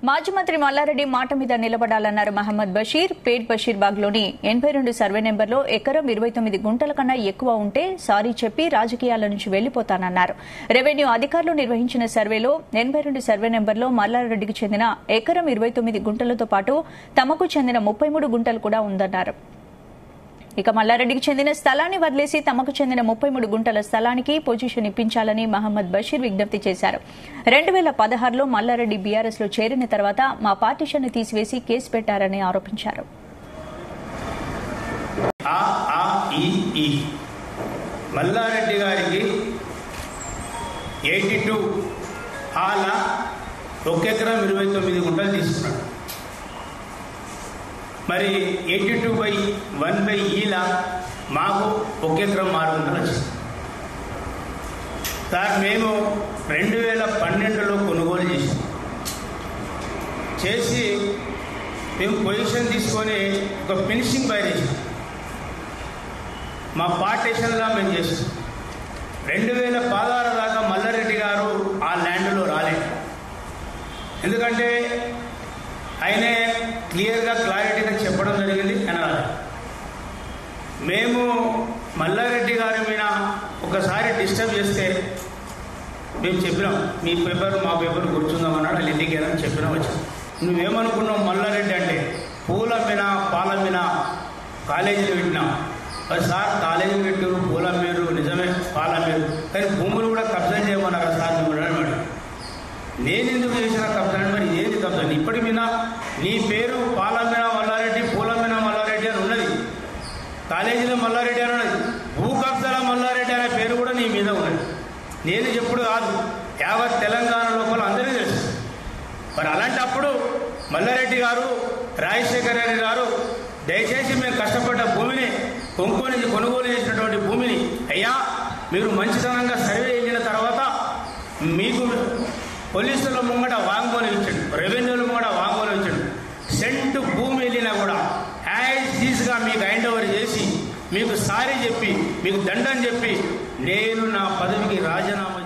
మాజీ మంత్రి మల్లారెడ్డి మాట మీద నిలబడాలన్నారు మహమ్మద్ బషీర్. పేట్ బషీర్బాగ్లోని 82 సర్వే నెంబర్లో ఎకరం 29 గుంటల కన్నా ఎక్కువ ఉంటే సారీ చెప్పి రాజకీయాల నుంచి వెళ్లిపోతానన్నారు. రెవెన్యూ అధికారులు నిర్వహించిన సర్వేలో 82 సర్వే నెంబర్లో మల్లారెడ్డికి చెందిన ఎకరం 29 గుంటలతో పాటు తమకు చెందిన 33 గుంటలు కూడా ఉందన్నారు. ఇక మల్లారెడ్డికి చెందిన స్థలాన్ని వదిలేసి తమకు చెందిన 33 గుంటల స్థలానికి పొజిషన్ ఇప్పించాలని మహమ్మద్ బషీర్ విజ్ఞప్తి చేశారు. 2016లో మల్లారెడ్డి బీఆర్ఎస్ లో చేరిన తర్వాత మా పార్టీషన్ తీసివేసి కేసు పెట్టారని ఆరోపించారు. మల్లారెడ్డి గారికి 82 హాల 1 ఎకరం 29 గుంటలు తీసుకున్నాడు. మరి 82/1/ఈల మాకు 1 ఎకరం 6 గుంటలు వచ్చింది. సార్ మేము 2012లో కొనుగోలు చేసి మేము పొజిషన్ తీసుకొని ఒక ఫినిషింగ్ బై చేసాం. మా పార్టీషన్లా మేము చేసాం. 2016 దాకా మల్లారెడ్డి గారు ఆ ల్యాండ్లో రాలేదు. ఎందుకంటే ఆయనే క్లియర్గా క్లారిటీగా చెప్పడం జరిగింది అనాలి. మేము మల్లారెడ్డి గారి మీద ఒకసారి డిస్టర్బ్ చేస్తే మేము చెప్పినాం, మీ పేపర్ మా పేపర్ కూర్చుందామన్నాడు. వాళ్ళు ఇంటికి వెళ్ళని చెప్పినాం. వచ్చాం. నువ్వేమనుకున్నావు మల్లారెడ్డి అంటే పూల మీద పాల మీద కాలేజీలు పెట్టినాం. మరి సార్ కాలేజీలు పెట్టారు, పూల మీరు నిజమే పాల మీరు, కానీ భూములు కూడా కబ్జా చేయమన్నారు సార్ మిమ్మల్ని. నేను ఎందుకు చేసిన కబ్జా? మరి ఏది కబ్జా? ఇప్పటి మీద నీ పేరు పాల మీద మల్లారెడ్డి, పూల మీద మల్లారెడ్డి అని ఉన్నది, కాలేజీలో మల్లారెడ్డి అని ఉన్నది, భూ కబ్జాల మల్లారెడ్డి అనే పేరు కూడా నీ మీద ఉన్నది. నేను చెప్పుడు కాదు, యావత్ తెలంగాణ లోపల అందరికీ తెలుసు. మరి అలాంటప్పుడు మల్లారెడ్డి గారు, రాజశేఖర రెడ్డి గారు దయచేసి మేము కష్టపడ్డ భూమిని కొనుగోలు చేసినటువంటి భూమిని అయ్యా మీరు మంచితనంగా సర్వే చేసిన తర్వాత మీకు పోలీసుల ముంగట వాంగ్మూలం ఇచ్చాడు, రెవెన్యూల ముంగట వాంగ్మూలం ఇచ్చాడు. సెంటు భూమి వెళ్ళినా కూడా యాజ్ ఈజ్గా మీకు హ్యాండ్ ఓవర్ చేసి మీకు సారీ చెప్పి మీకు దండం చెప్పి నేను నా పదవికి రాజీనామా